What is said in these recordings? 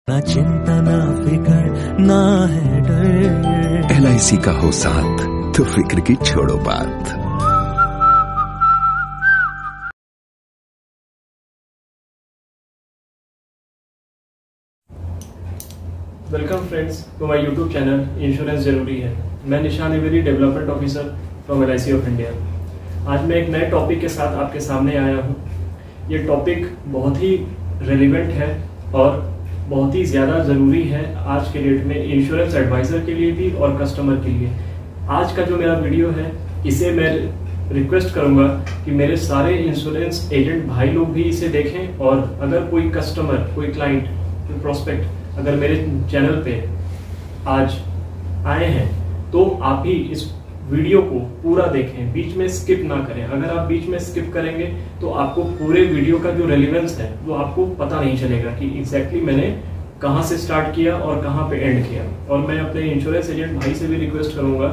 ना चिंता ना फिकर ना है डर। LIC का हो साथ तो फिक्र की छोड़ो बात। Welcome friends to my YouTube channel insurance जरूरी है। मैं Nishan Dwivedi, development officer from LIC of India. आज मैं एक नए टॉपिक के साथ आपके सामने आया हूँ। ये टॉपिक बहुत ही रेलिवेंट है और बहुत ही ज़्यादा ज़रूरी है आज के डेट में इंश्योरेंस एडवाइज़र के लिए भी और कस्टमर के लिए। आज का जो मेरा वीडियो है इसे मैं रिक्वेस्ट करूंगा कि मेरे सारे इंश्योरेंस एजेंट भाई लोग भी इसे देखें, और अगर कोई कस्टमर, कोई क्लाइंट, कोई प्रोस्पेक्ट अगर मेरे चैनल पे आज आए हैं तो आप भी इस वीडियो को पूरा देखें, बीच में स्किप ना करें। अगर आप बीच में स्किप करेंगे तो आपको पूरे वीडियो का जो रेलेवेंस है वो आपको पता नहीं चलेगा कि एग्जैक्टली मैंने कहां से स्टार्ट किया और कहां पे एंड किया। और मैं अपने इंश्योरेंस एजेंट भाई से भी रिक्वेस्ट करूंगा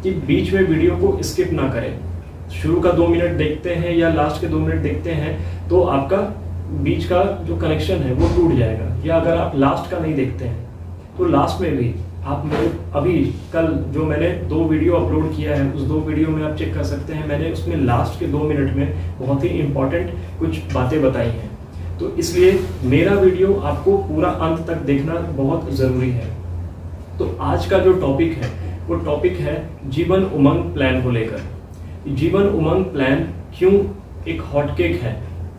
कि बीच में वीडियो को स्किप ना करें। शुरू का 2 मिनट देखते हैं या लास्ट के 2 मिनट देखते हैं तो आपका बीच का जो कनेक्शन है वो टूट जाएगा। या अगर आप लास्ट का नहीं देखते हैं तो लास्ट में भी आप मेरे अभी कल जो मैंने 2 वीडियो अपलोड किया है उस 2 वीडियो में आप चेक कर सकते हैं। मैंने उसमें लास्ट के 2 मिनट में बहुत ही इंपॉर्टेंट कुछ बातें बताई हैं। तो इसलिए मेरा वीडियो आपको पूरा अंत तक देखना बहुत जरूरी है। तो आज का जो टॉपिक है वो टॉपिक है जीवन उमंग प्लान को लेकर। जीवन उमंग प्लान क्यों एक हॉटकेक है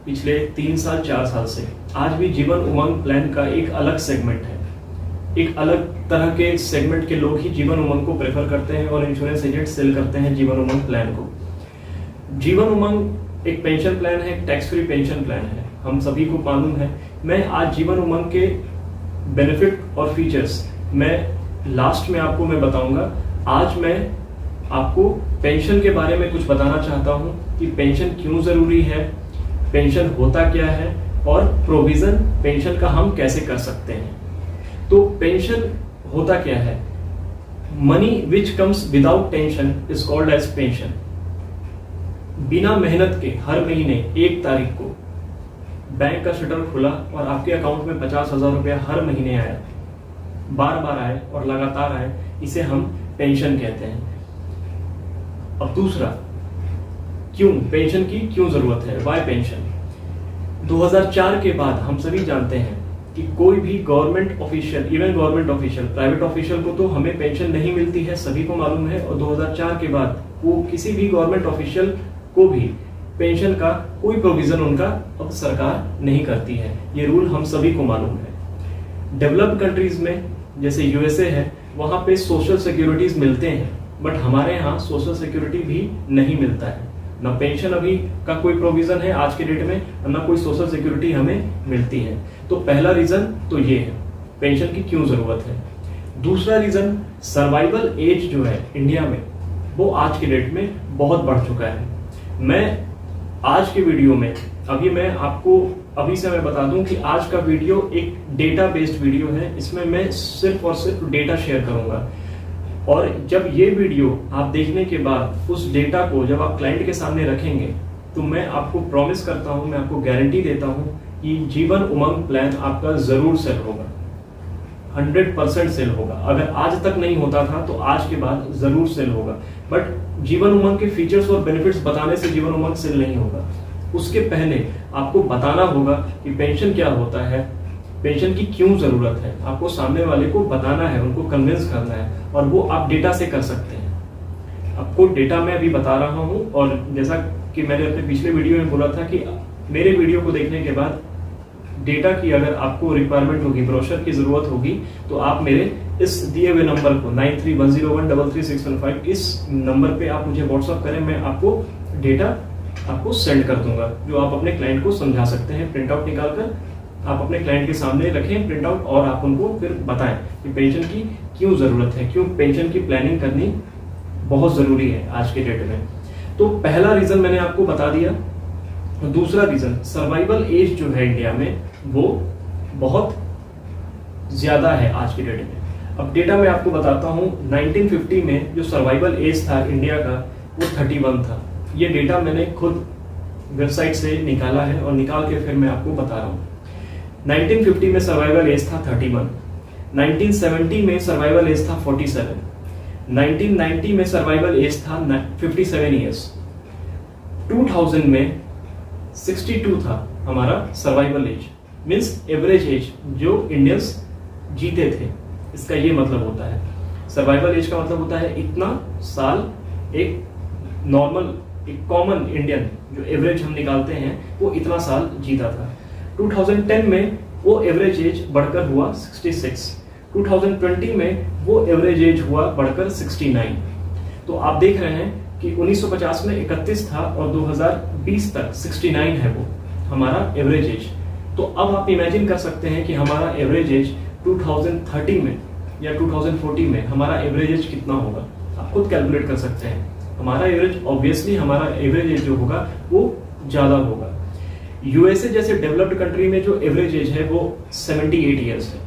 पिछले 3 साल 4 साल से। आज भी जीवन उमंग प्लान का एक अलग सेगमेंट है। एक अलग तरह के सेगमेंट के लोग ही जीवन उमंग को प्रेफर करते हैं और इंश्योरेंस एजेंट सेल करते हैं जीवन उमंग प्लान को। जीवन उमंग एक पेंशन प्लान है, एक टैक्स फ्री पेंशन प्लान है, हम सभी को मालूम है। मैं आज जीवन उमंग के बेनिफिट और फीचर्स मैं लास्ट में आपको मैं बताऊंगा। आज मैं आपको पेंशन के बारे में कुछ बताना चाहता हूं कि पेंशन क्यों जरूरी है, पेंशन होता क्या है और प्रोविजन पेंशन का हम कैसे कर सकते हैं। तो पेंशन होता क्या है? Money which comes without tension is called age pension. बिना मेहनत के हर महीने 1 तारीख को बैंक का शटर खुला और आपके अकाउंट में 50,000 रुपया हर महीने आया, बार बार आए और लगातार आए, इसे हम पेंशन कहते हैं। अब दूसरा, क्यों पेंशन की क्यों जरूरत है, वाई पेंशन। 2004 के बाद हम सभी जानते हैं कि कोई भी government official, even government official, private official को तो हमें पेंशन नहीं मिलती है, सभी को मालूम है। और 2004 के बाद वो किसी भी गवर्नमेंट ऑफिशियल को भी पेंशन का कोई प्रोविजन उनका अब सरकार नहीं करती है। ये रूल हम सभी को मालूम है। डेवलप्ड कंट्रीज में जैसे USA है वहां पे सोशल सिक्योरिटीज मिलते हैं, बट हमारे यहाँ सोशल सिक्योरिटी भी नहीं मिलता है। ना पेंशन अभी का कोई प्रोविजन है आज के डेट में, ना कोई सोशल सिक्योरिटी हमें मिलती है। तो पहला रीजन तो ये है पेंशन की क्यों जरूरत है। दूसरा रीजन, सर्वाइवल एज जो है इंडिया में वो आज के डेट में बहुत बढ़ चुका है। मैं आज के वीडियो में मैं आपको अभी से मैं बता दूं कि आज का वीडियो एक डेटा बेस्ड वीडियो है। इसमें मैं सिर्फ और सिर्फ डेटा शेयर करूंगा, और जब ये वीडियो आप देखने के बाद उस डेटा को जब आप क्लाइंट के सामने रखेंगे तो मैं आपको प्रॉमिस करता हूं, मैं आपको गारंटी देता हूं कि जीवन उमंग प्लान आपका जरूर सेल होगा, 100% सेल होगा। अगर आज तक नहीं होता था तो आज के बाद जरूर सेल होगा। बट जीवन उमंग के फीचर्स और बेनिफिट्स बताने से जीवन उमंग सेल नहीं होगा। उसके पहले आपको बताना होगा कि पेंशन क्या होता है, पेंशन की क्यों जरूरत है। आपको सामने वाले को बताना है, उनको कन्विंस करना है, और वो आप डेटा से कर सकते हैं। आपको डेटा मैं अभी बता रहा हूं, और जैसा कि मैंने अपने पिछले वीडियो में बोला था कि मेरे वीडियो को देखने के बाद डेटा की अगर आपको रिक्वायरमेंट होगी, ब्रोशर की जरूरत होगी, तो आप मेरे इस दिए हुए नंबर को 9310133615 इस नंबर पे आप मुझे व्हाट्सअप करें। मैं आपको डेटा आपको सेंड कर दूंगा जो आप अपने क्लाइंट को समझा सकते हैं। प्रिंट आउट निकाल कर आप अपने क्लाइंट के सामने रखें प्रिंट आउट, और आप उनको फिर बताएं कि पेंशन की क्यों जरूरत है, क्यों पेंशन की प्लानिंग करनी बहुत जरूरी है आज के डेट में। तो पहला रीजन मैंने आपको बता दिया। दूसरा रीजन, सर्वाइवल एज जो है इंडिया में वो बहुत ज्यादा है आज के डेट में। अब डेटा मैं आपको बताता हूं। 1950 में जो सर्वाइवल एज था इंडिया का वो 31 था। ये डेटा मैंने खुद वेबसाइट से निकाला है और निकाल के फिर मैं आपको बता रहा हूँ। 1950 में सर्वाइवल एज था 31, 1970 में सर्वाइवल एज था 47, 1990 में सर्वाइवल एज था 57 ईयर्स, 2000 में 62 था हमारा survival age, means average age जो इंडियंस जीते थे। इसका ये मतलब होता है, सर्वाइवल एज का मतलब होता है इतना साल एक नॉर्मल, एक कॉमन इंडियन जो एवरेज हम निकालते हैं वो इतना साल जीता था। 2010 में वो एवरेज एज बढ़कर हुआ 66, 2020 में वो एवरेज एज हुआ बढ़कर 69। तो आप देख रहे हैं कि 1950 में 31 था और 2020 तक 69 है वो हमारा एवरेज एज। तो अब आप इमेजिन कर सकते हैं कि हमारा एवरेज एज 2030 में या 2040 में हमारा एवरेज एज कितना होगा। आप खुद कैलकुलेट कर सकते हैं। हमारा एवरेज, ऑब्वियसली हमारा एवरेज एज जो होगा वो ज्यादा होगा। यूएसए जैसे डेवलप्ड कंट्री में जो एवरेज एज है वो 78 ईयर्स है।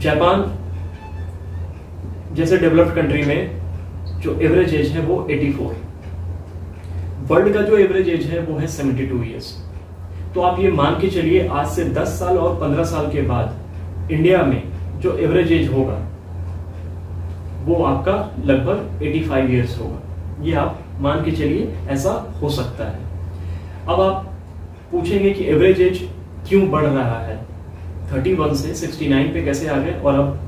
जापान जैसे डेवलप्ड कंट्री में जो एवरेज एज है वो 84। वर्ल्ड का जो एवरेज एज है वो है 72 ईयर्स। तो आप ये मान के चलिए आज से 10 साल और 15 साल के बाद इंडिया में जो एवरेज एज होगा वो आपका लगभग 85 ईयर्स होगा। ये आप मान के चलिए ऐसा हो सकता है। अब आप पूछेंगे कि एवरेज एज क्यों बढ़ रहा है, 31 से 69 पे कैसे आ गए और अब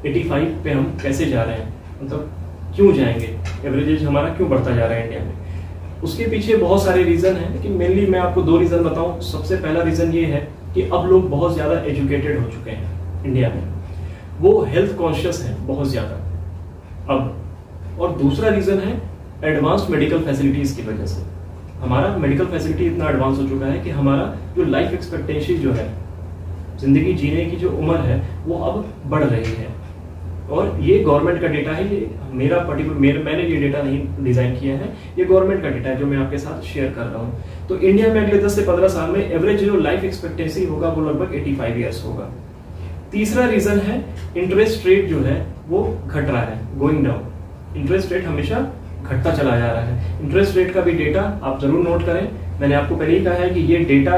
85 पे हम कैसे जा रहे हैं, मतलब क्यों जाएंगे, एवरेज एज हमारा क्यों बढ़ता जा रहा है इंडिया में। उसके पीछे बहुत सारे रीजन हैं, लेकिन मेनली मैं आपको 2 रीजन बताऊं। सबसे पहला रीजन ये है कि अब लोग बहुत ज्यादा एजुकेटेड हो चुके हैं इंडिया में, वो हेल्थ कॉन्शियस हैं बहुत ज्यादा अब। और दूसरा रीजन है एडवांस्ड मेडिकल फैसिलिटीज की वजह से। हमारा मेडिकल फैसिलिटी इतना एडवांस हो चुका है कि हमारा जो लाइफ एक्सपेक्टेंसी जो है, जिंदगी जीने की जो उम्र है वो अब बढ़ रही है। और ये गवर्नमेंट का डेटा है, ये मेरा पर्टिकुलर मैंने ये डेटा नहीं डिजाइन किया है, ये गवर्नमेंट का डेटा है जो मैं आपके साथ शेयर कर रहा हूँ। तो इंडिया में अगले 10 से 15 साल में एवरेज जो लाइफ एक्सपेक्टेंसी होगा वो लगभग 85 ईयर्स होगा। तीसरा रीजन है इंटरेस्ट रेट जो है वो घट रहा है, गोइंग डाउन। इंटरेस्ट रेट हमेशा घटता चला जा रहा है। इंटरेस्ट रेट का भी डेटा आप जरूर नोट करें। मैंने आपको पहले ही कहा है कि ये डेटा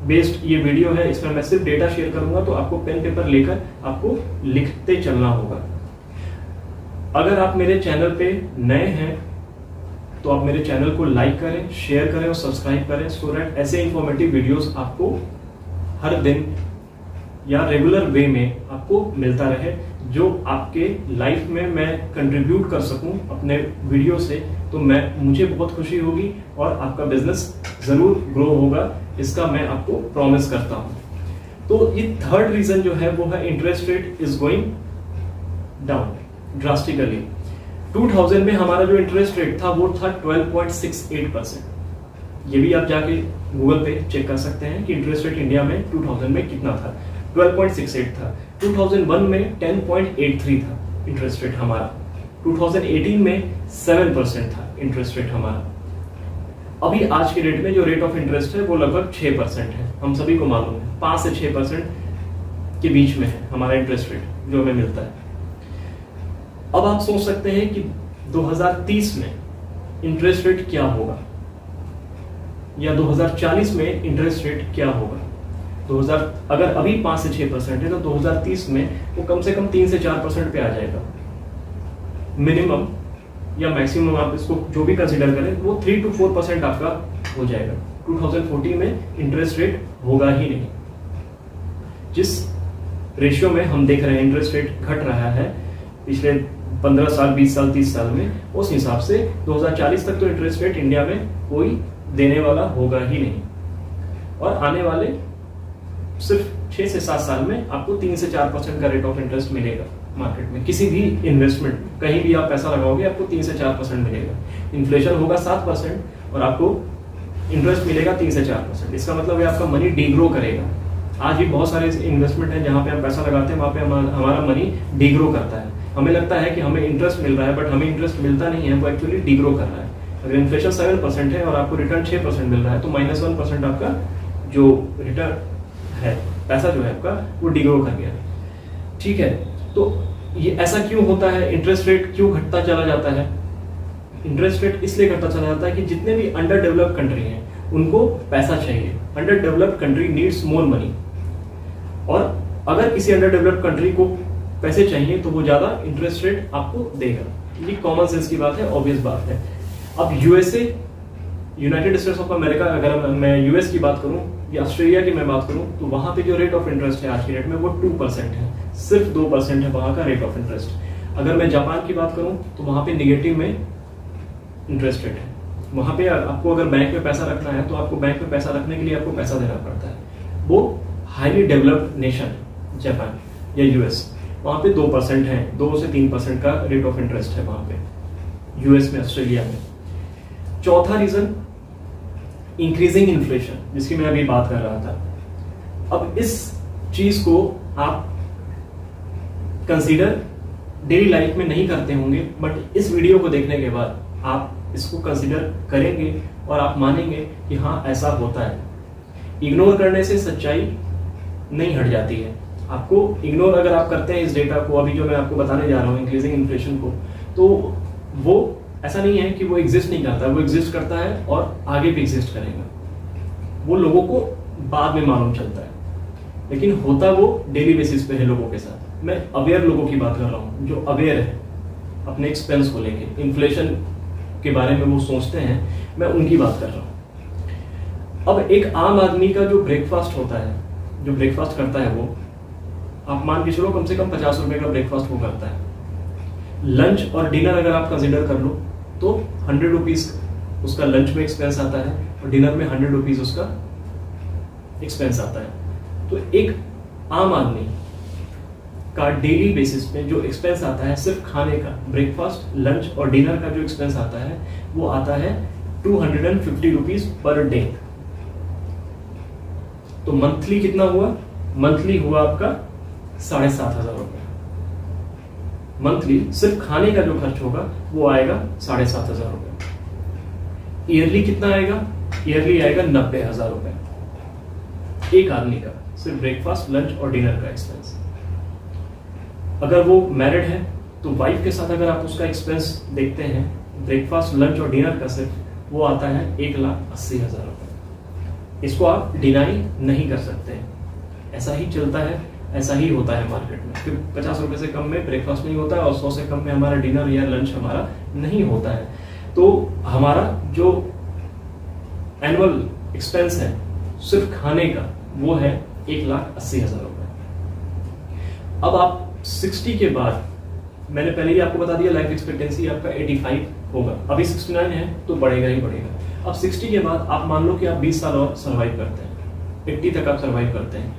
बेस्ड ये वीडियो है, इसमें मैं सिर्फ डेटा शेयर करूंगा, तो आपको पेन पेपर लेकर आपको लिखते चलना होगा। अगर आप मेरे चैनल पे नए हैं तो आप मेरे चैनल को लाइक करें, शेयर करें और सब्सक्राइब करें, सो दैट ऐसे इंफॉर्मेटिव वीडियोस आपको हर दिन या रेगुलर वे में आपको मिलता रहे, जो आपके लाइफ में मैं कंट्रीब्यूट कर सकूं अपने वीडियो से। तो मुझे बहुत खुशी होगी और आपका बिजनेस जरूर ग्रो होगा, इसका मैं आपको प्रॉमिस करता हूं। तो ये थर्ड रीजन जो है वो है interest rate is going down drastically. 2000 में हमारा जो इंटरेस्ट रेट था वो था 12.68%। ये भी आप जाके गूगल पे चेक कर सकते हैं कि इंटरेस्ट रेट इंडिया में 2000 में कितना था, 12.68 था। 2001 में 10.83 था इंटरेस्ट रेट हमारा। 2018 में 7% था इंटरेस्ट रेट हमारा। अभी आज के डेट में जो रेट ऑफ इंटरेस्ट है वो लगभग 6% है। हम सभी को मालूम है 5 से 6% के बीच में है हमारा इंटरेस्ट रेट जो हमें मिलता है। अब आप सोच सकते हैं कि 2030 में इंटरेस्ट रेट क्या होगा या 2040 में इंटरेस्ट रेट क्या होगा। 2000 अगर अभी 5 से 6% है तो 2030 में वो कम से कम 3 से 4% पे आ जाएगा मिनिमम, या मैक्सिमम आप इसको जो भी कंसीडर करें वो 3 to 4% आपका हो जाएगा। 2040 में इंटरेस्ट रेट होगा ही नहीं। जिस रेशियो में हम देख रहे हैं इंटरेस्ट रेट घट रहा है पिछले 15 साल, 20 साल, 30 साल में, उस हिसाब से 2040 तक तो इंटरेस्ट रेट इंडिया में कोई देने वाला होगा ही नहीं। और आने वाले सिर्फ 6 से 7 साल में आपको 3 से 4% का रेट ऑफ इंटरेस्ट मिलेगा मार्केट में। किसी भी इन्वेस्टमेंट, कहीं भी आप पैसा लगाओगे आपको 3 से 4% मिलेगा। इन्फ्लेशन होगा 7% और आपको इंटरेस्ट मिलेगा 3 से 4%। इसका मतलब है आपका मनी डीग्रो करेगा। आज भी बहुत सारे इन्वेस्टमेंट है जहां पे हम पैसा लगाते हैं, वहां पे हमारा मनी डीग्रो करता है। हमें लगता है कि हमें इंटरेस्ट मिल रहा है, बट हमें इंटरेस्ट मिलता नहीं है, वो एक्चुअली डीग्रो कर रहा है। अगर इन्फ्लेशन 7% है और आपको रिटर्न 6% मिल रहा है तो -1% आपका जो रिटर्न है, पैसा जो है आपका, वो डीग्रो कर गया। ठीक है, तो ये ऐसा क्यों होता है? इंटरेस्ट रेट क्यों घटता चला जाता है? इंटरेस्ट रेट इसलिए घटता चला जाता है कि जितने भी अंडर डेवलप्ड कंट्री हैं उनको पैसा चाहिए। Under developed country needs more money, और अगर किसी अंडर डेवलप्ड कंट्री को पैसे चाहिए तो वो ज्यादा इंटरेस्ट रेट आपको देगा। ये कॉमन सेंस की बात है, ऑब्वियस बात है। अब USA, United states of America, अगर मैं यूएस की बात करूं या ऑस्ट्रेलिया की मैं बात करूं, तो वहां पे जो रेट ऑफ इंटरेस्ट है आज की डेट में वो 2% है, सिर्फ 2% है वहां का रेट ऑफ इंटरेस्ट। अगर मैं जापान की बात करूं तो वहां पे निगेटिव में इंटरेस्ट रेट है। वहां पे आपको अगर बैंक में पैसा रखना है तो आपको बैंक में पैसा रखने के लिए आपको पैसा देना पड़ता है। वो हाईली डेवलप्ड नेशन जापान या यूएस, वहां पे 2% है, 2 से 3% का रेट ऑफ इंटरेस्ट है वहां पे, यूएस में, ऑस्ट्रेलिया में। चौथा रीजन इंक्रीजिंग इन्फ्लेशन, जिसकी मैं अभी बात कर रहा था। अब इस चीज को आप कंसीडर डेली लाइफ में नहीं करते होंगे, बट इस वीडियो को देखने के बाद आप इसको कंसीडर करेंगे और आप मानेंगे कि हाँ ऐसा होता है। इग्नोर करने से सच्चाई नहीं हट जाती है। आपको इग्नोर अगर आप करते हैं इस डेटा को, अभी जो मैं आपको बताने जा रहा हूँ इंक्रीजिंग इन्फ्लेशन को, तो वो ऐसा नहीं है कि वो एग्जिस्ट नहीं करता, वो एग्जिस्ट करता है और आगे भी एग्जिस्ट करेगा। वो लोगों को बाद में मालूम चलता है, लेकिन होता वो डेली बेसिस पे है लोगों के साथ। मैं अवेयर लोगों की बात कर रहा हूँ, जो अवेयर है अपने एक्सपेंस को लेके, इन्फ्लेशन के बारे में वो सोचते हैं, मैं उनकी बात कर रहा हूँ। अब एक आम आदमी का जो ब्रेकफास्ट होता है, जो ब्रेकफास्ट करता है, वो आप मान के चलो कम से कम 50 रुपए का ब्रेकफास्ट वो करता है। लंच और डिनर अगर आप कंसिडर कर लो तो 100 रुपीज उसका लंच में एक्सपेंस आता है और डिनर में 100 रुपीज उसका एक्सपेंस आता है। तो एक आम आदमी का डेली बेसिस में जो एक्सपेंस आता है सिर्फ खाने का, ब्रेकफास्ट, लंच और डिनर का जो एक्सपेंस आता है वो आता है 250 रुपीज पर डे। तो मंथली कितना हुआ? मंथली हुआ आपका 7,500 रुपए। मंथली सिर्फ खाने का जो खर्च होगा वो आएगा 7,500 रुपए। ईयरली कितना आएगा? ईयरली आएगा 90,000 रुपए एक आदमी का, सिर्फ ब्रेकफास्ट, लंच और डिनर का एक्सपेंस। अगर वो मैरिड है तो वाइफ के साथ अगर आप उसका एक्सपेंस देखते हैं, ब्रेकफास्ट, लंच और डिनर का, सिर्फ वो आता है 1,80,000 रुपए। इसको आप डिनाई नहीं कर सकते, ऐसा ही चलता है, ऐसा ही होता है मार्केट में। फिर 50 रुपए से कम में ब्रेकफास्ट नहीं होता है और 100 से कम में हमारा डिनर या लंच हमारा नहीं होता है। तो हमारा जो एनुअल एक्सपेंस है सिर्फ खाने का वो है 1,80,000 रुपए। अब आप 60 के बाद, मैंने पहले ही आपको बता दिया लाइफ एक्सपेक्टेंसी आपका 85 होगा, अभी 69 है तो बढ़ेगा ही बढ़ेगा। अब 60 के बाद आप मान लो कि आप 20 साल और सर्वाइव करते हैं, 80 तक आप सर्वाइव करते हैं,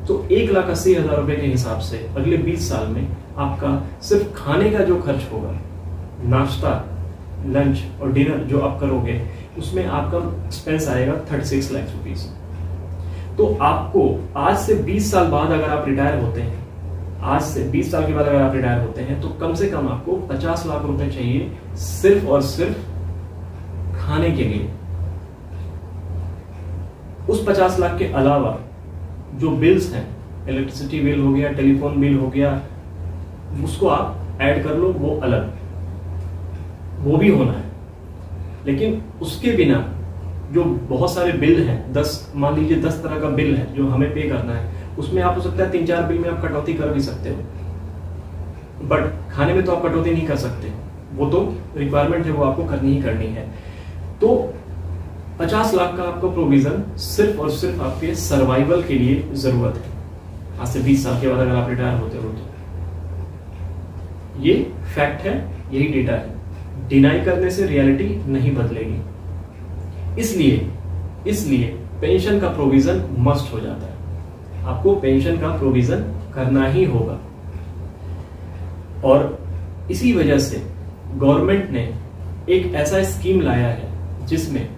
तो 1,80,000 रुपए के हिसाब से अगले 20 साल में आपका सिर्फ खाने का जो खर्च होगा, नाश्ता, लंच और डिनर जो आप करोगे, उसमें आपका एक्सपेंस आएगा 36 लाख रुपीज। तो आपको आज से 20 साल बाद अगर आप रिटायर होते हैं, आज से 20 साल के बाद अगर आप रिटायर होते हैं, तो कम से कम आपको 50 लाख रुपए चाहिए सिर्फ और सिर्फ खाने के लिए। उस 50 लाख के अलावा जो बिल्स हैं, इलेक्ट्रिसिटी बिल हो गया, टेलीफोन बिल हो गया, उसको आप ऐड कर लो, वो अलग, वो भी होना है। लेकिन उसके बिना जो बहुत सारे बिल हैं, 10 मान लीजिए 10 तरह का बिल है जो हमें पे करना है, उसमें आप हो सकता है 3-4 बिल में आप कटौती कर भी सकते हो, बट खाने में तो आप कटौती नहीं कर सकते, वो तो रिक्वायरमेंट है, वो आपको करनी ही करनी है। तो 50 लाख का आपको प्रोविजन सिर्फ और सिर्फ आपके सर्वाइवल के लिए जरूरत है। आज से 20 साल के बाद अगर आप रिटायर होते हो तो ये फैक्ट है, यही डेटा है। डिनाई करने से रियलिटी नहीं बदलेगी। इसलिए पेंशन का प्रोविजन मस्ट हो जाता है, आपको पेंशन का प्रोविजन करना ही होगा। और इसी वजह से गवर्नमेंट ने एक ऐसा स्कीम लाया है जिसमें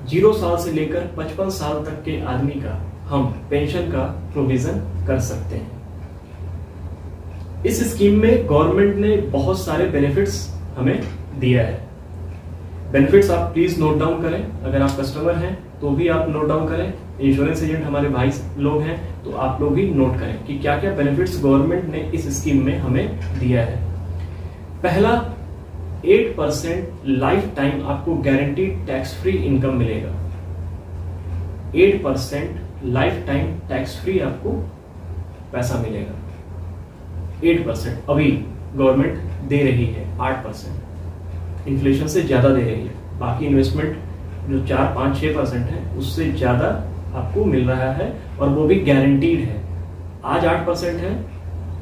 0 साल से लेकर 55 साल तक के आदमी का हम पेंशन का प्रोविजन कर सकते हैं। इस स्कीम में गवर्नमेंट ने बहुत सारे बेनिफिट्स हमें दिया है। बेनिफिट्स आप प्लीज नोट डाउन करें, अगर आप कस्टमर हैं तो भी आप नोट डाउन करें, इंश्योरेंस एजेंट हमारे भाई लोग हैं तो आप लोग भी नोट करें कि क्या क्या बेनिफिट्स गवर्नमेंट ने इस स्कीम में हमें दिया है। पहला, 8% लाइफ टाइम आपको गारंटीड टैक्स फ्री इनकम मिलेगा। 8% लाइफ टाइम टैक्स फ्री आपको पैसा मिलेगा। 8% अभी गवर्नमेंट दे रही है, 8% इन्फ्लेशन से ज्यादा दे रही है। बाकी इन्वेस्टमेंट जो 4, 5, 6% है उससे ज्यादा आपको मिल रहा है, और वो भी गारंटीड है। आज 8% है,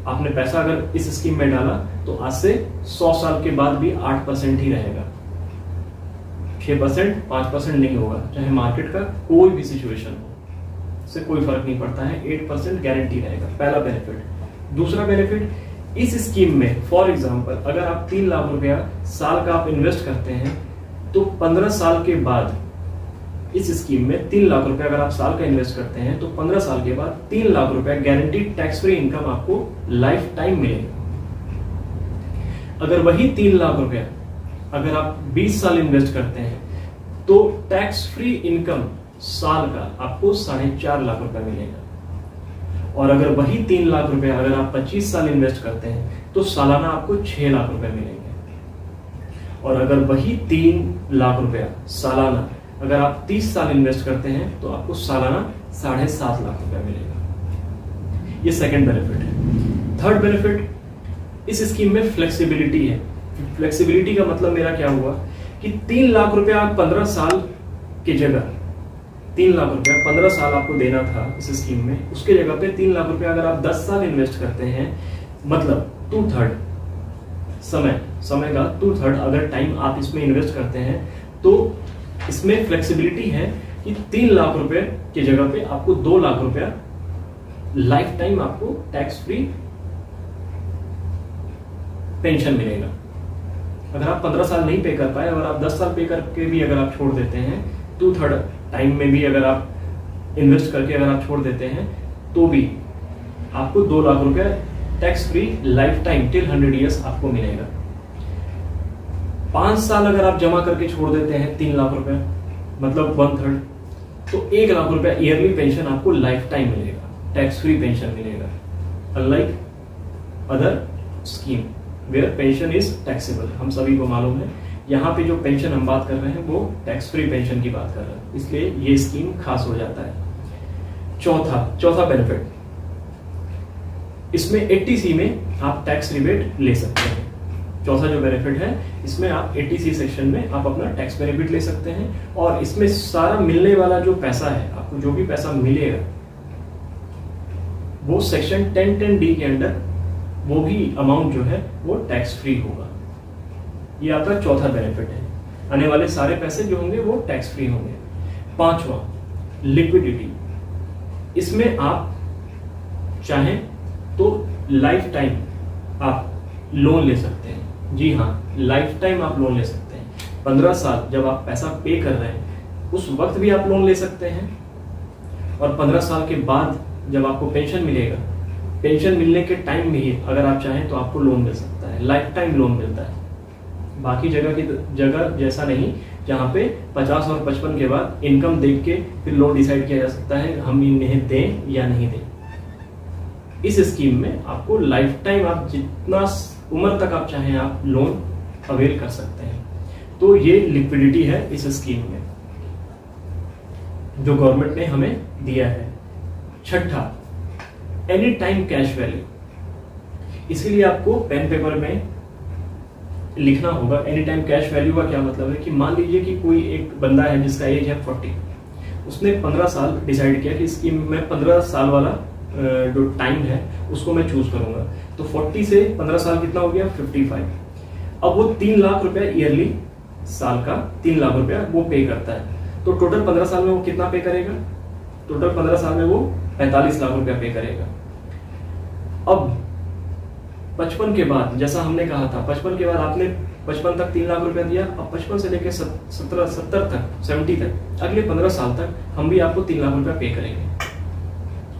आपने पैसा अगर इस स्कीम में डाला तो आज से 100 साल के बाद भी 8% ही रहेगा। 6%, 5% नहीं होगा, चाहे मार्केट का कोई भी सिचुएशन हो, इससे कोई फर्क नहीं पड़ता है। 8% गारंटी रहेगा, पहला बेनिफिट। दूसरा बेनिफिट, इस स्कीम में फॉर एग्जांपल अगर आप 3 लाख रुपया साल का आप इन्वेस्ट करते हैं तो 15 साल के बाद इस स्कीम में 3 लाख रुपया अगर आप साल का इन्वेस्ट करते हैं तो 15 साल के बाद 3 लाख रुपया गारंटीड टैक्स फ्री इनकम आपको लाइफ टाइम मिलेगा। अगर वही 3 लाख रुपया अगर आप 20 साल इन्वेस्ट करते हैं तो टैक्स फ्री इनकम साल का आपको 4.5 लाख रुपया मिलेगा। और अगर वही 3 लाख रुपया अगर आप 25 साल इन्वेस्ट करते हैं तो सालाना आपको 6 लाख रुपया मिलेंगे। और अगर वही 3 लाख रुपया सालाना अगर आप 30 साल इन्वेस्ट करते हैं तो आपको सालाना 7.5 लाख रुपया मिलेगा। ये सेकंड बेनिफिट है। थर्ड बेनिफिट, इस स्कीम में फ्लेक्सिबिलिटी है। फ्लेक्सिबिलिटी का मतलब मेरा क्या हुआ कि 3 लाख रुपया आप 15 साल की जगह 3 लाख रुपया 15 साल आपको देना था इस स्कीम में, उसके जगह पे 3 लाख रुपया अगर आप 10 साल इन्वेस्ट करते हैं, मतलब 2/3 समय का 2/3 अगर टाइम आप इसमें इन्वेस्ट करते हैं तो इसमें फ्लेक्सिबिलिटी है कि 3 लाख रुपए की जगह पे आपको 2 लाख रुपया लाइफ टाइम आपको टैक्स फ्री पेंशन मिलेगा। अगर आप 15 साल नहीं पे कर पाए, अगर आप 10 साल पे करके भी अगर आप छोड़ देते हैं, 2/3 टाइम में भी अगर आप इन्वेस्ट करके अगर आप छोड़ देते हैं तो भी आपको 2 लाख रुपया tax free life time till 100 years आपको मिलेगा। 5 साल अगर आप जमा करके छोड़ देते हैं 3 लाख रुपया मतलब 1/3, तो 1 लाख रुपया ईयरली पेंशन आपको लाइफ टाइम मिलेगा, टैक्स फ्री पेंशन मिलेगा। Unlike other scheme where pension is taxable, हम सभी को मालूम है। यहाँ पे जो पेंशन हम बात कर रहे हैं वो टैक्स फ्री पेंशन की बात कर रहे हैं, इसलिए ये स्कीम खास हो जाता है। चौथा बेनिफिट, इसमें 80C में आप टैक्स रिबेट ले सकते हैं। चौथा जो बेनिफिट है इसमें आप 80C सेक्शन में आप अपना टैक्स बेनिफिट ले सकते हैं, और इसमें सारा मिलने वाला जो पैसा है, आपको जो भी पैसा मिलेगा वो सेक्शन 10(10)(d) के अंडर वो भी अमाउंट जो है वो टैक्स फ्री होगा। ये आपका चौथा बेनिफिट है। आने वाले सारे पैसे जो होंगे वो टैक्स फ्री होंगे। 5वां, लिक्विडिटी। इसमें आप चाहें तो लाइफ टाइम आप लोन ले सकते हैं। जी हाँ, लाइफ टाइम आप लोन ले सकते हैं। 15 साल जब आप पैसा पे कर रहे हैं उस वक्त भी आप लोन ले सकते हैं, और 15 साल के बाद जब आपको पेंशन मिलेगा, पेंशन मिलने के टाइम में ही अगर आप चाहें तो आपको लोन मिल सकता है, लाइफ टाइम लोन मिलता है। बाकी जगह जैसा नहीं, जहाँ पे 50 और 55 के बाद इनकम देख के फिर लोन डिसाइड किया जा सकता है हम इन्हें दें या नहीं दें। इस स्कीम में आपको लाइफ टाइम आप जितना उम्र तक आप चाहें आप लोन अवेल कर सकते हैं। तो ये लिक्विडिटी है इस स्कीम में जो गवर्नमेंट ने हमें दिया है। छठा, एनी टाइम कैश वैल्यू। इसीलिए आपको पेन पेपर में लिखना होगा एनी टाइम कैश वैल्यू का क्या मतलब है कि मान लीजिए कि कोई एक बंदा है जिसका एज है 40, उसने 15 साल डिसाइड किया कि स्कीम में 15 साल वाला जो टाइम है उसको मैं चूज करूंगा, तो 40 से 15 साल कितना हो गया 55। अब वो 3 लाख रुपया ईयरली साल का 3 लाख रुपया वो पे करता है, तो टोटल 15 साल में वो कितना पे करेगा? टोटल 15 साल में वो 45 लाख रुपया पे करेगा। अब 55 के बाद जैसा हमने कहा था, 55 के बाद आपने 55 तक 3 लाख रुपया दिया, अब 55 से लेकर 70 तक अगले 15 साल तक हम भी आपको 3 लाख रुपया पे करेंगे।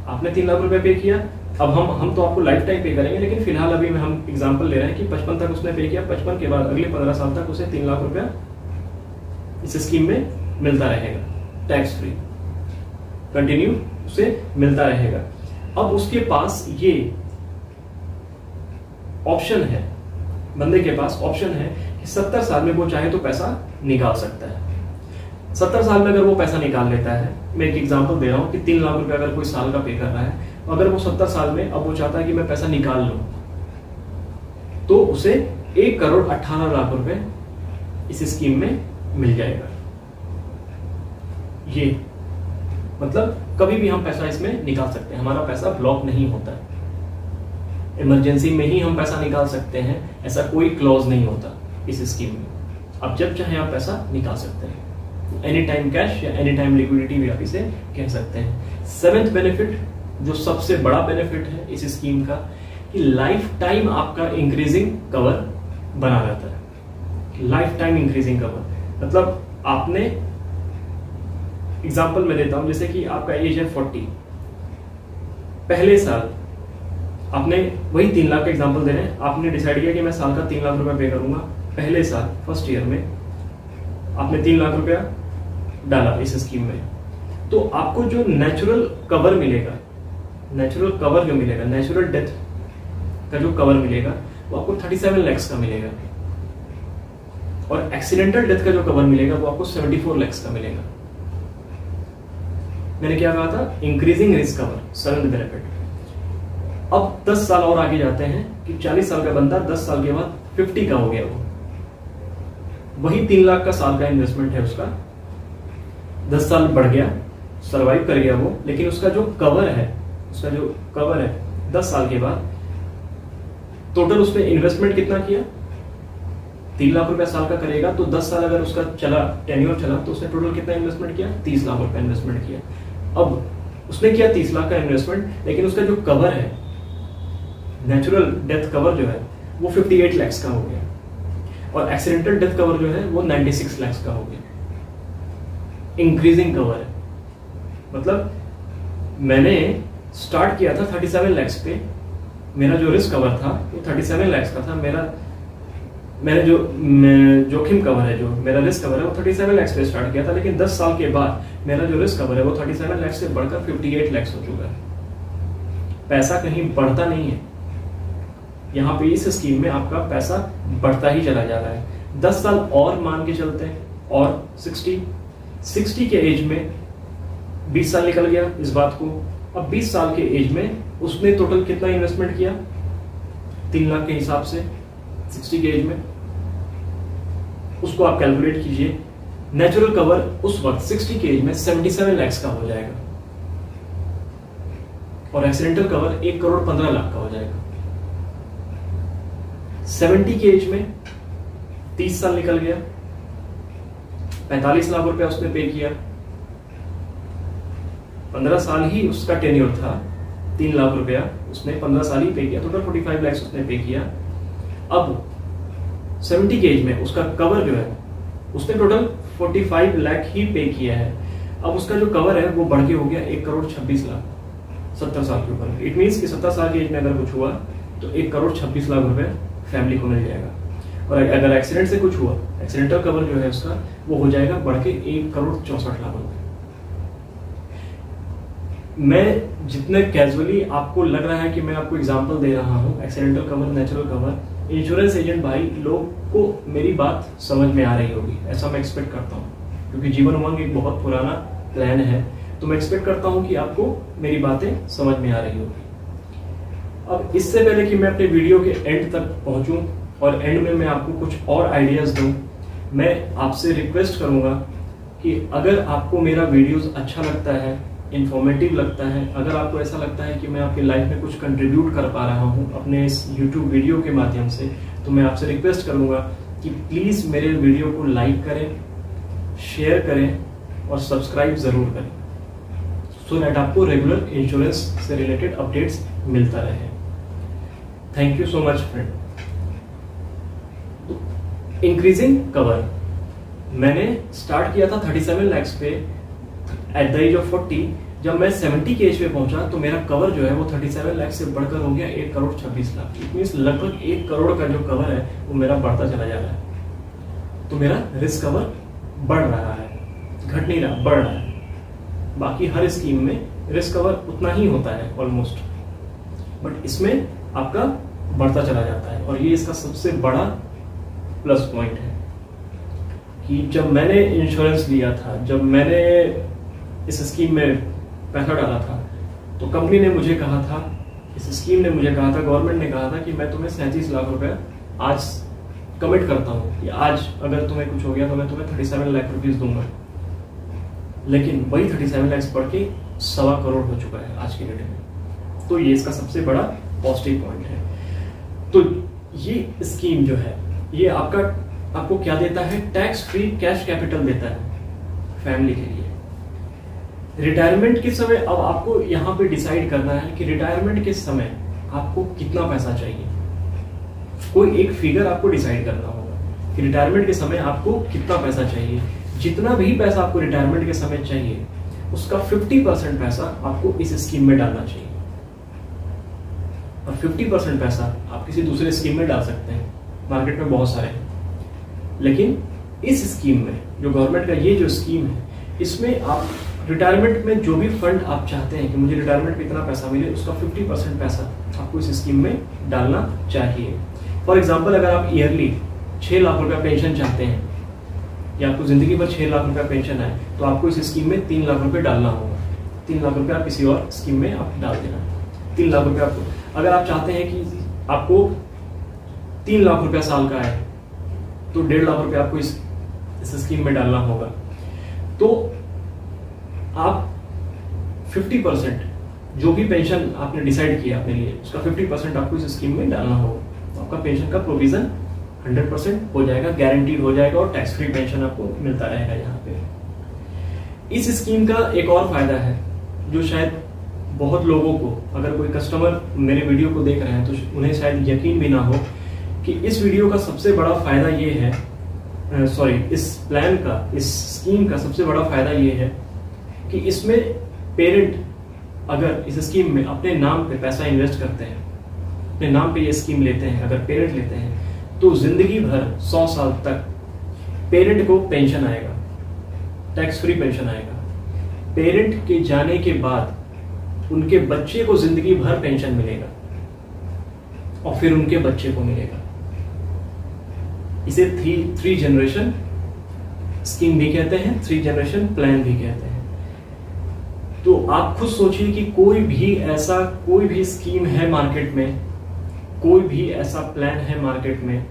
आपने 3 लाख रुपया पे किया, अब हम तो आपको लाइफ टाइम पे करेंगे, लेकिन फिलहाल अभी में हम एग्जांपल ले रहे हैं कि 55 तक उसने पे किया, 55 के बाद अगले 15 साल तक उसे 3 लाख रुपया इस स्कीम में मिलता रहेगा टैक्स फ्री, कंटिन्यू उसे मिलता रहेगा। अब उसके पास ये ऑप्शन है, बंदे के पास ऑप्शन है कि 70 साल में वो चाहे तो पैसा निकाल सकता है। 70 साल में अगर वो पैसा निकाल लेता है, मैं एक एग्जांपल दे रहा हूँ कि 3 लाख रुपए अगर कोई साल का पे कर रहा है, अगर वो 70 साल में अब वो चाहता है कि मैं पैसा निकाल लूं, तो उसे 1,18,00,000 रुपए इस स्कीम में मिल जाएगा। ये मतलब कभी भी हम पैसा इसमें निकाल सकते हैं, हमारा पैसा ब्लॉक नहीं होता है। इमरजेंसी में ही हम पैसा निकाल सकते हैं, ऐसा कोई क्लॉज नहीं होता इस स्कीम में। अब जब चाहे आप पैसा निकाल सकते हैं, एनी टाइम कैश या एनी टाइम लिक्विडिटी भी आप इसे कह सकते हैं। 7th बेनिफिट, जो सबसे बड़ा बेनिफिट है इस स्कीम का, कि लाइफ टाइम आपका इंक्रीजिंग कवर बना रहता है। लाइफ टाइम इंक्रीजिंग कवर मतलब आपने, एग्जांपल मैं देता हूं, जैसे कि आपका एज है 40, पहले साल आपने, वही 3 लाख का एग्जांपल दे रहे हैं, आपने डिसाइड किया कि मैं साल का 3 लाख रुपया पे करूंगा। पहले साल फर्स्ट ईयर में आपने 3 लाख रुपया डाला इस स्कीम में, तो आपको जो नेचुरल कवर मिलेगा, नेचुरल कवर जो मिलेगा, नेचुरल डेथ का जो कवर मिलेगा वो आपको 37 लाख का मिलेगा, और एक्सीडेंटल डेथ का जो कवर मिलेगा वो आपको 74 लाख का मिलेगा। मैंने क्या कहा था? Increasing risk cover, 7th benefit. अब 10 साल और आगे जाते हैं कि 40 साल का बंदा 10 साल के बाद 50 का हो गया, वो वही 3 लाख का साल का इन्वेस्टमेंट है उसका, 10 साल बढ़ गया, सरवाइव कर गया वो, लेकिन उसका जो कवर है, 10 साल के बाद टोटल उसने इन्वेस्टमेंट कितना किया? 3 लाख रुपया साल का करेगा, तो 10 साल अगर उसका चला, टेन्योर चला, तो उसने टोटल कितना इन्वेस्टमेंट किया? 30 लाख रुपया इन्वेस्टमेंट किया। अब उसने किया 30 लाख का इन्वेस्टमेंट, लेकिन उसका जो कवर है, नेचुरल डेथ कवर जो है, वो 58 लाख का हो गया, और एक्सीडेंटल डेथ कवर जो है वो 96 लाख का हो गया। इंक्रीजिंग कवर है, मतलब मैंने स्टार्ट किया था 37 लाख पे, मेरा जो रिस्क कवर था वो 37 लाख का था, मैंने जो जोखिम कवर है, जो मेरा रिस्क कवर है वो 37 लाख पे स्टार्ट किया था, लेकिन 10 साल के बाद मेरा जो रिस्क कवर है वो 37 लाख से बढ़कर 58 लाख हो चुका है। पैसा कहीं बढ़ता नहीं है, यहाँ पे इस स्कीम में आपका पैसा बढ़ता ही चला जा रहा है। 10 साल और मान के चलते हैं, और 60 के एज में 20 साल निकल गया इस बात को। अब 20 साल के एज में उसने टोटल कितना इन्वेस्टमेंट किया? 3 लाख के हिसाब से 60 के एज में, उसको आप कैलकुलेट कीजिए। नेचुरल कवर उस वक्त 60 के एज में 77 लाख का हो जाएगा, और एक्सीडेंटल कवर 1,15,00,000 का हो जाएगा। 70 के एज में 30 साल निकल गया, 45 लाख रुपया उसने पे किया, 15 साल ही उसका टेन्योर था, 3 लाख रुपया उसने 15 साल ही पे किया, टोटल 45 लाख उसने पे किया। अब 70 के एज में उसका कवर जो है, उसने टोटल 45 लाख ही पे किया है। अब उसका जो कवर है वो बढ़ के हो गया 1,26,00,000 70 साल के ऊपर। इट मीन्स कि 70 साल के एज में अगर कुछ हुआ तो 1,26,00,000 रुपए फैमिली को मिल जाएगा। और अगर एक्सीडेंट से कुछ हुआ, एक्सीडेंटल कवर जो है उसका वो हो जाएगा बढ़ के 1,64,00,000 रुपए। मैं जितने कैजुअली आपको लग रहा है कि मैं आपको एग्जांपल दे रहा हूं, accidental cover, natural cover, insurance agent भाई लोग को मेरी बात समझ में आ रही होगी, ऐसा मैं एक्सपेक्ट करता हूं, क्योंकि जीवन उमंग एक बहुत पुराना प्लान है, तो मैं एक्सपेक्ट करता हूं कि आपको मेरी बातें समझ में आ रही होगी। अब इससे पहले कि मैं अपने वीडियो के एंड तक पहुंचूं और एंड में मैं आपको कुछ और आइडियाज दूं, मैं आपसे रिक्वेस्ट करूंगा कि अगर आपको मेरा वीडियोस अच्छा लगता है, इंफॉर्मेटिव लगता है, अगर आपको ऐसा लगता है कि मैं आपकी लाइफ में कुछ कंट्रीब्यूट कर पा रहा हूं अपने इस YouTube वीडियो के माध्यम से, तो मैं आपसे रिक्वेस्ट करूंगा कि प्लीज मेरे वीडियो को लाइक करें, शेयर करें और सब्सक्राइब जरूर करें, सो दैट आपको रेगुलर इंश्योरेंस से रिलेटेड अपडेट्स मिलता रहे। Thank you so much friend. Increasing cover मैंने स्टार्ट किया था 37 लाख पे एट द एज ऑफ 40। जब मैं 70 के एज पे पहुंचा तो मेरा कवर जो है वो 37 लाख से बढ़कर हो गया 1,26,00,000। इट मीन्स लगभग 1 करोड़ का जो कवर है वो मेरा बढ़ता चला जा रहा है। तो मेरा रिस्क कवर बढ़ रहा है, घट नहीं रहा, बढ़ रहा है। बाकी हर स्कीम में रिस्क कवर उतना ही होता है ऑलमोस्ट, बट इसमें आपका बढ़ता चला जाता है, और ये इसका सबसे बड़ा प्लस पॉइंट है। कि जब मैंने इंश्योरेंस लिया था, जब मैंने इस स्कीम में पैसा डाला था, तो कंपनी ने मुझे कहा था, इस स्कीम ने मुझे कहा था, गवर्नमेंट ने कहा था कि मैं तुम्हें 37 लाख रुपए आज कमिट करता हूँ कि आज अगर तुम्हें कुछ हो गया तो मैं तुम्हें 37 लाख रुपीज दूंगा। लेकिन वही 37 लाख बढ़ के 1.25 करोड़ हो चुका है आज की डेट में। तो ये इसका सबसे बड़ा पॉजिटिव पॉइंट है। तो ये स्कीम जो है ये आपको क्या देता है? टैक्स फ्री कैश कैपिटल देता है फैमिली के लिए। रिटायरमेंट के समय अब आपको यहाँ पे डिसाइड करना है कि रिटायरमेंट के समय आपको कितना पैसा चाहिए। कोई एक फिगर आपको डिसाइड करना होगा कि रिटायरमेंट के समय आपको कितना पैसा चाहिए। जितना भी पैसा आपको रिटायरमेंट के समय चाहिए उसका 50% पैसा आपको इस स्कीम में डालना चाहिए, और 50% पैसा आप किसी दूसरे स्कीम में डाल सकते हैं। मार्केट में बहुत सारे हैं, लेकिन इस स्कीम में जो गवर्नमेंट का ये जो स्कीम है, इसमें आप रिटायरमेंट में जो भी फंड आप चाहते हैं कि मुझे रिटायरमेंट में इतना पैसा मिले, उसका 50% पैसा आपको इस स्कीम में डालना चाहिए। फॉर एग्जाम्पल, अगर आप ईयरली 6 लाख रुपया पेंशन चाहते हैं या आपको जिंदगी भर 6 लाख रुपया पेंशन है, तो आपको इस स्कीम में 3 लाख रुपए डालना होगा। 3 लाख रुपया आप किसी और स्कीम में आप डाल देना। 3 लाख रुपया आपको, अगर आप चाहते हैं कि आपको 3 लाख रुपया साल का है, तो 1.5 लाख रुपया आपको इस स्कीम में डालना होगा। तो आप 50% जो भी पेंशन आपने डिसाइड किया अपने लिए, उसका 50% आपको इस स्कीम में डालना होगा। आपका पेंशन का प्रोविजन 100% हो जाएगा, गारंटीड हो जाएगा, और टैक्स फ्री पेंशन आपको मिलता रहेगा। यहाँ पे इस स्कीम का एक और फायदा है जो शायद बहुत लोगों को, अगर कोई कस्टमर मेरे वीडियो को देख रहे हैं तो उन्हें शायद यकीन भी ना हो कि इस वीडियो का सबसे बड़ा फायदा ये है, इस प्लान का, इस स्कीम का सबसे बड़ा फायदा ये है कि इसमें पेरेंट अगर इस स्कीम में अपने नाम पे पैसा इन्वेस्ट करते हैं, अपने नाम पे ये स्कीम लेते हैं, अगर पेरेंट लेते हैं, तो जिंदगी भर 100 साल तक पेरेंट को पेंशन आएगा, टैक्स फ्री पेंशन आएगा। पेरेंट के जाने के बाद उनके बच्चे को जिंदगी भर पेंशन मिलेगा, और फिर उनके बच्चे को मिलेगा। इसे 3 जनरेशन स्कीम भी कहते हैं, 3 जनरेशन प्लान भी कहते हैं। तो आप खुद सोचिए कि कोई भी स्कीम है मार्केट में, कोई भी ऐसा प्लान है मार्केट में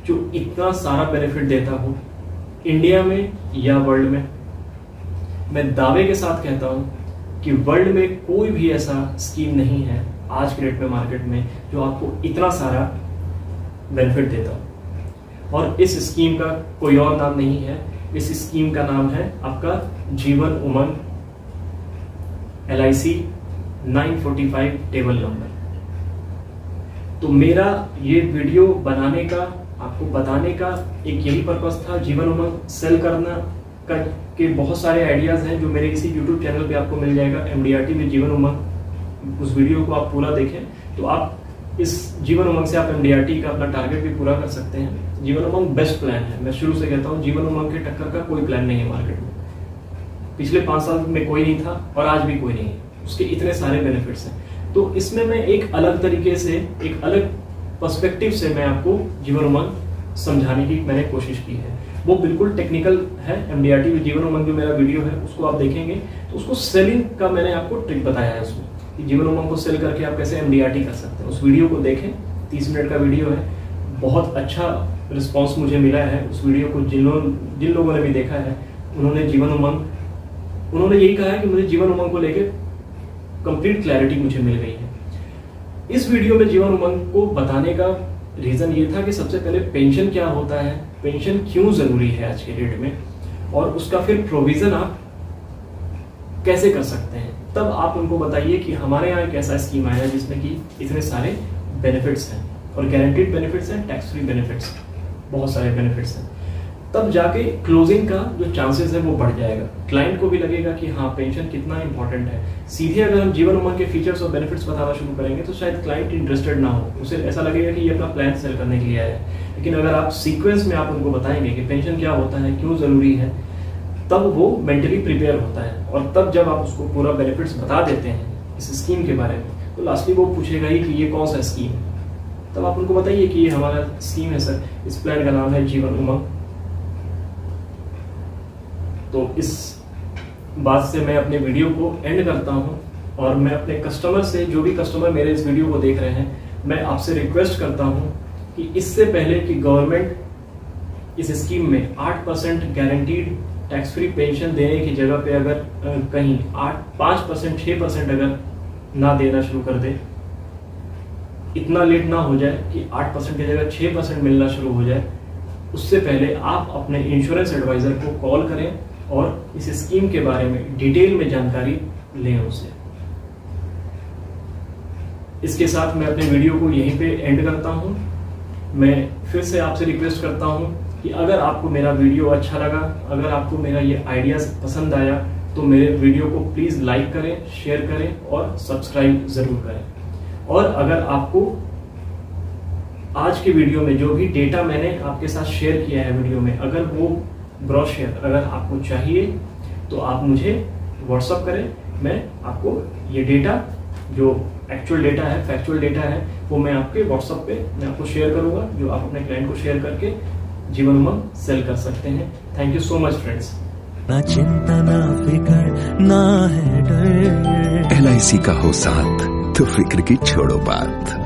जो इतना सारा बेनिफिट देता हो इंडिया में या वर्ल्ड में। मैं दावे के साथ कहता हूं कि वर्ल्ड में कोई भी ऐसा स्कीम नहीं है आज के डेट में मार्केट में जो आपको इतना सारा बेनिफिट देता हो। और इस स्कीम का कोई और नाम नहीं है, इस स्कीम का नाम है आपका Jeevan Umang LIC 945 table number. तो मेरा ये वीडियो बनाने का, आपको बताने का एक यही पर्पस था। जीवन उमंग सेल करना के बहुत सारे आइडियाज हैं जो मेरे इसी YouTube चैनल पे आपको मिल जाएगा, MDRT में जीवन उमंग। उस वीडियो को आप पूरा देखें तो आप इस जीवन उमंग से आप MDRT का अपना टारगेट भी पूरा कर सकते हैं। जीवन उमंग बेस्ट प्लान है, मैं शुरू से कहता हूँ, जीवन उमंग के टक्कर का कोई प्लान नहीं है मार्केट में। पिछले 5 साल में कोई नहीं था और आज भी कोई नहीं है, उसके इतने सारे बेनिफिट्स हैं। तो इसमें मैं एक अलग तरीके से, एक अलग पर्सपेक्टिव से मैं आपको जीवन उमंग समझाने की मैंने कोशिश की है। वो बिल्कुल टेक्निकल है। MDRT में जीवन उमंग जो मेरा वीडियो है उसको आप देखेंगे तो उसको सेलिंग का मैंने आपको ट्रिक बताया है उसमें, कि जीवन उमंग को सेल करके आप कैसे MDRT कर सकते हैं। उस वीडियो को देखें, 30 मिनट का वीडियो है। बहुत अच्छा रिस्पॉन्स मुझे मिला है उस वीडियो को। जिन लोगों ने भी देखा है उन्होंने यही कहा है कि मुझे जीवन उमंग को लेकर कंप्लीट क्लैरिटी मुझे मिल गई है। इस वीडियो में जीवन उमंग को बताने का रीजन ये था कि सबसे पहले पेंशन क्या होता है, पेंशन क्यों जरूरी है आज के डेट में, और उसका फिर प्रोविजन आप कैसे कर सकते हैं। तब आप उनको बताइए कि हमारे यहाँ एक ऐसा स्कीम आया है जिसमें कि इतने सारे बेनिफिट्स हैं, और गारंटीड बेनिफिट्स हैं, टैक्स फ्री बेनिफिट्स, बहुत सारे बेनिफिट्स हैं। तब जाके क्लोजिंग का जो चांसेस है वो बढ़ जाएगा। क्लाइंट को भी लगेगा कि हाँ, पेंशन कितना इंपॉर्टेंट है। सीधे अगर हम जीवन उमंग के फीचर्स और बेनिफिट्स बताना शुरू करेंगे तो शायद क्लाइंट इंटरेस्टेड ना हो, उसे ऐसा लगेगा कि ये अपना प्लान सेल करने के लिए आया है। लेकिन अगर आप सीक्वेंस में आप उनको बताएंगे कि पेंशन क्या होता है, क्यों जरूरी है, तब वो मेंटली प्रिपेयर होता है। और तब जब आप उसको पूरा बेनिफिट्स बता देते हैं इस स्कीम के बारे में, तो लास्टली वो पूछेगा ही कि ये कौन सा स्कीम है। तब आप उनको बताइए कि ये हमारा स्कीम है सर, इस प्लान का नाम है जीवन उमंग। तो इस बात से मैं अपने वीडियो को एंड करता हूं और मैं अपने कस्टमर से, जो भी कस्टमर मेरे इस वीडियो को देख रहे हैं, मैं आपसे रिक्वेस्ट करता हूं कि इससे पहले कि गवर्नमेंट इस स्कीम में 8% गारंटीड टैक्स फ्री पेंशन देने की जगह पे अगर कहीं 5%, 6% अगर ना देना शुरू कर दे, इतना लेट ना हो जाए कि 8% की जगह 6% मिलना शुरू हो जाए, उससे पहले आप अपने इंश्योरेंस एडवाइजर को कॉल करें और इस स्कीम के बारे में डिटेल में जानकारी लें उससे। इसके साथ मैं अपने वीडियो को यहीं पे एंड करता हूं। मैं फिर से आपसे रिक्वेस्ट करता हूं कि अगर आपको मेरा वीडियो अच्छा लगा, अगर आपको मेरा ये आइडियाज पसंद आया, तो मेरे वीडियो को प्लीज लाइक करें, शेयर करें और सब्सक्राइब जरूर करें। और अगर आपको आज के वीडियो में जो भी डेटा मैंने आपके साथ शेयर किया है वीडियो में, अगर वो ब्रोशर अगर आपको चाहिए तो आप मुझे व्हाट्सअप करें। मैं आपको ये डेटा, जो एक्चुअल डेटा है, फैक्चुअल डेटा है, वो मैं आपके व्हाट्सएप पे मैं आपको शेयर करूंगा, जो आप अपने क्लाइंट को शेयर करके जीवन उमंग सेल कर सकते हैं। Thank you so much friends. ना चिंता ना फिकर ना है डर, LIC का हो साथ तो फिक्र की छोड़ो बात।